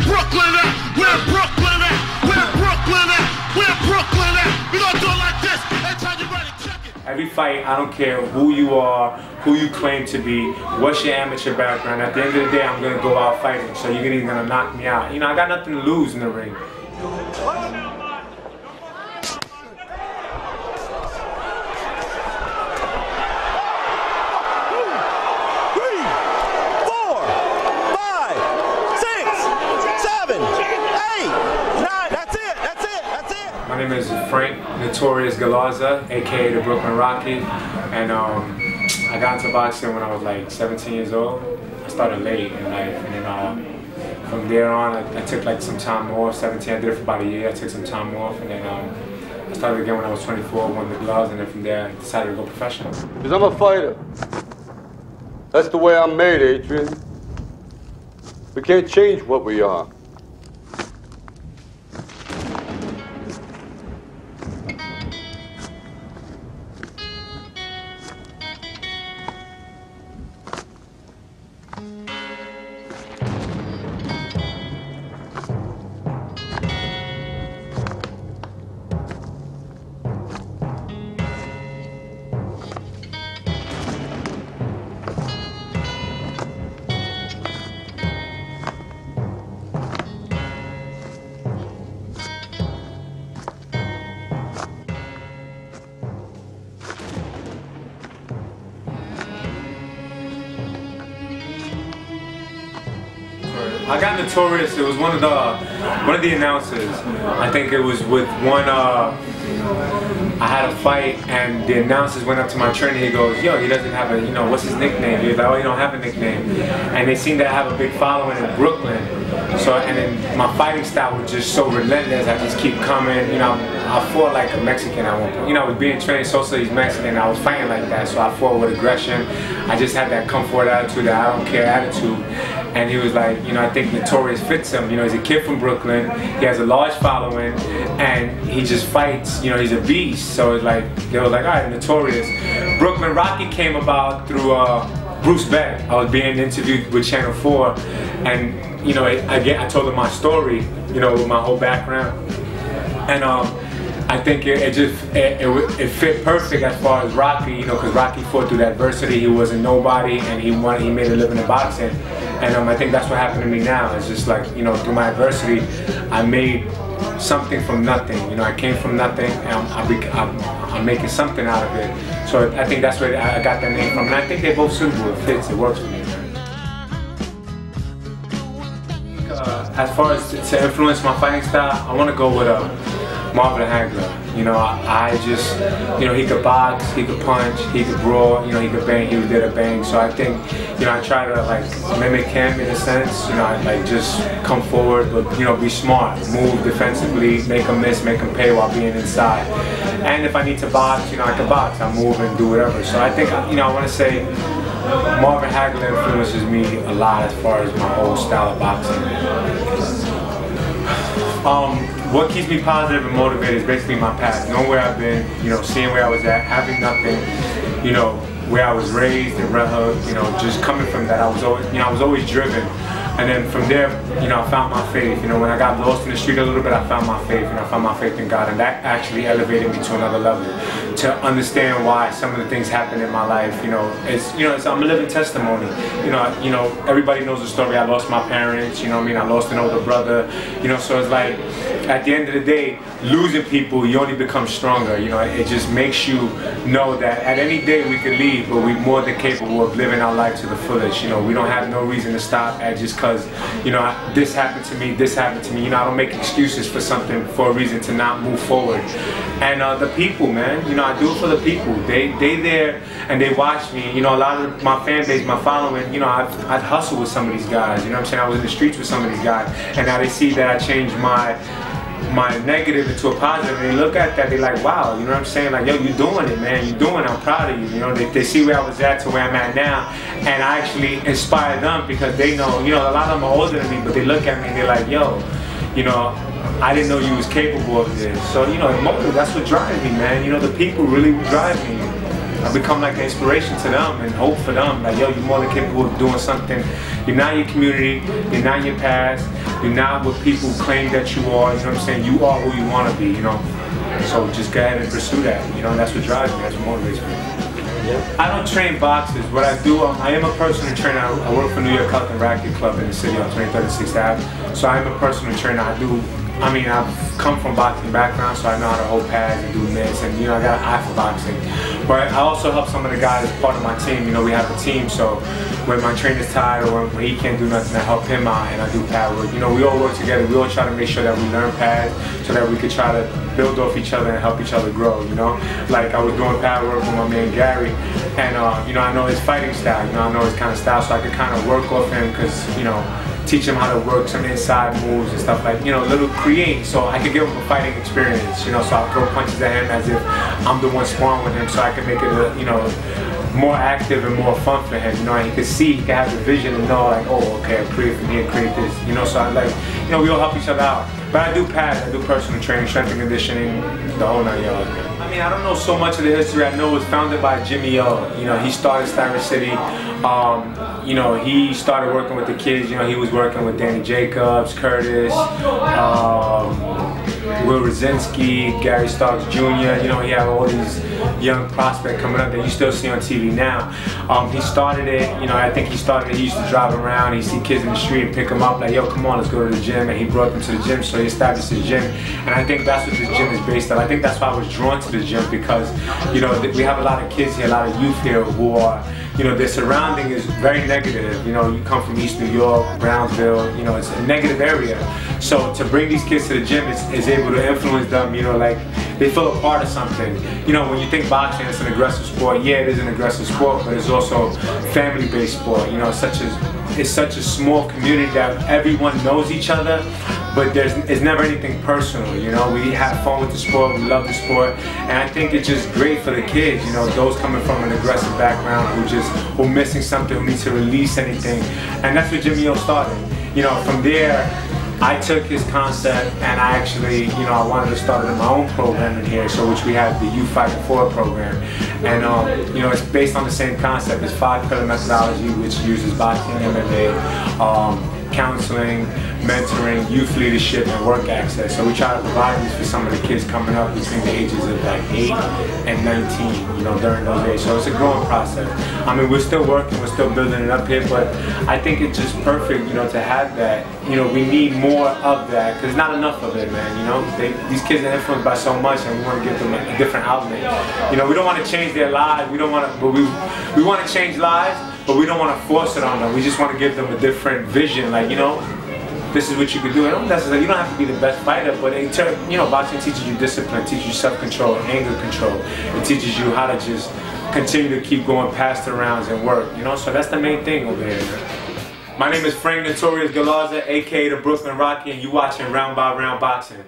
Brooklyn at? Where Brooklyn at? Where Brooklyn at? Where Brooklyn at? We gonna do it like this. Anytime you're ready, check it. Every fight, I don't care who you are, who you claim to be, what's your amateur background. At the end of the day, I'm gonna go out fighting. So you're either gonna knock me out. You know, I got nothing to lose in the ring. My name is Frank Notorious Galarza, aka the Brooklyn Rocky, and I got into boxing when I was like 17 years old. I started late in life, and then from there on, I took like some time off. 17, I did it for about a year. I took some time off, and then I started again when I was 24, won the gloves, and then from there I decided to go professional. Because I'm a fighter. That's the way I'm made, Adrian. We can't change what we are. I got Notorious. It was one of the announcers. I think it was with one. I had a fight, and the announcers went up to my trainer. He goes, "Yo, he doesn't have a, what's his nickname?" He was like, "Oh, you don't have a nickname." And they seemed to have a big following in Brooklyn. So, and then my fighting style was just so relentless. I just keep coming. I fought like a Mexican at one point. I was being trained Sosa, he's Mexican. I was fighting like that, so I fought with aggression. I just had that comfort attitude, that I don't care attitude. And he was like, I think Notorious fits him. He's a kid from Brooklyn. He has a large following, and he just fights. He's a beast. So it's like they were like, all right, Notorious. Brooklyn Rocky came about through Bruce Beck. I was being interviewed with Channel 4, and I told him my story, with my whole background, and I think it fit perfect as far as Rocky, because Rocky fought through adversity. He wasn't nobody, and he made a living in boxing. And I think that's what happened to me now. It's just like, through my adversity, I made something from nothing. I came from nothing, and I'm making something out of it. So I think that's where I got that name from. And I think they're both suitable. It fits. It works for me. As far as to influence my fighting style, I want to go with Marvin Hagler. I just, he could box, he could punch, he could brawl, he could bang, he did a bang. So I think, I try to like mimic him in a sense. I just come forward, but be smart, move defensively, make him miss, make him pay while being inside. And if I need to box, I can box. I move and do whatever. So I think, I want to say Marvin Hagler influences me a lot as far as my whole style of boxing. What keeps me positive and motivated is basically my past, knowing where I've been, seeing where I was at, having nothing, where I was raised in Red Hook, just coming from that. I was always driven. And then from there, I found my faith. When I got lost in the street a little bit, I found my faith. I found my faith in God, and that actually elevated me to another level. To understand why some of the things happen in my life, I'm a living testimony. Everybody knows the story. I lost my parents. I lost an older brother. So it's like, at the end of the day, losing people, you only become stronger. It just makes you know that at any day we could leave, but we're more than capable of living our life to the fullest. We don't have no reason to stop at just because, this happened to me, this happened to me. I don't make excuses for something, for a reason to not move forward. And the people, man, I do it for the people. They there and they watch me. A lot of my fan base, my following, I'd hustle with some of these guys. You know what I'm saying? I was in the streets with some of these guys, and now they see that I changed my negative into a positive, and they look at that, they're like, wow, you know what I'm saying? Like, yo, you're doing it, man. You're doing it. I'm proud of you. They see where I was at to where I'm at now, and I actually inspire them because they know, a lot of them are older than me, but they look at me and they're like, yo, I didn't know you was capable of this. So, that's what drives me, man. The people really drive me. I become like an inspiration to them and hope for them. Like, yo, you're more than capable of doing something. You're not your community, you're not your past. You're not what people claim that you are. You know what I'm saying? You are who you want to be. You know. So just go ahead and pursue that. You know, that's what drives me. That's what motivates me. I don't train boxers. What I do, I am a personal trainer. I work for New York Health and Racket Club in the city on 23rd and 6th Ave. So I am a personal trainer. I've come from boxing background, so I know how to hold pads and do mitts, and you know, I got an eye for boxing. But I also help some of the guys as part of my team. You know, we have a team, so when my trainer's tired or when he can't do nothing, I help him out and I do pad work. You know, we all work together. We all try to make sure that we learn pads so that we could try to build off each other and help each other grow, you know? Like I was doing pad work with my man Gary, and you know, I know his fighting style, you know, I know his kind of style, so I could kind of work off him because, you know, teach him how to work some inside moves and stuff like, you know, little create, so I could give him a fighting experience, you know, so I'll throw punches at him as if I'm the one sparring with him, so I can make it, you know, more active and more fun for him, you know, and he could see, he could have the vision and know like, oh, okay, I create from here, create this, you know, so I like, you know, we all help each other out. But I do pads, I do personal training, strength and conditioning, the whole 9 yards. I mean, I don't know so much of the history. I know it was founded by Jimmy O. You know, he started Styler City. You know, he started working with the kids. You know, he was working with Danny Jacobs, Curtis, Will Rosinski, Gary Starks Jr. You know, he had all these young prospects coming up that you still see on TV now. He started it, you know, I think he started it, he used to drive around, he'd see kids in the street and pick them up like, yo, come on, let's go to the gym, and he brought them to the gym, so he established his gym, and I think that's what this gym is based on. I think that's why I was drawn to the gym, because, you know, we have a lot of kids here, a lot of youth here who are, you know, their surrounding is very negative. You know, you come from East New York, Brownsville, you know, it's a negative area. So to bring these kids to the gym is able to influence them, you know, like they feel a part of something. You know, when you think boxing, it's an aggressive sport. Yeah, it is an aggressive sport, but it's also family-based sport. You know, it's such a small community that everyone knows each other, but it's never anything personal, you know. We have fun with the sport, we love the sport, and I think it's just great for the kids, you know, those coming from an aggressive background who are missing something, who need to release anything, and that's what Jimmy O started. You know, from there, I took his concept and I actually, you know, I wanted to start my own program in here, so which we have the Youth Fighting Forward program, and you know, it's based on the same concept. It's 5-pillar methodology, which uses boxing, MMA, counseling, mentoring, youth leadership, and work access. So we try to provide these for some of the kids coming up between the ages of like 8 and 19, you know, during those days. So it's a growing process. I mean, we're still working, we're still building it up here, but I think it's just perfect, you know, to have that. You know, we need more of that, because not enough of it, man, you know. These kids are influenced by so much, and we want to give them a different outlet. You know, we don't want to change their lives, we don't want to, but we want to change lives, but we don't want to force it on them. We just want to give them a different vision, like, you know, this is what you can do. It don't necessarily, you don't have to be the best fighter, but in turn, you know, boxing teaches you discipline, teaches you self-control, anger control. It teaches you how to just continue to keep going past the rounds and work, you know, so that's the main thing over here, man. My name is Frank Notorious Galarza, aka the Brooklyn Rocky, and you watching Round by Round Boxing.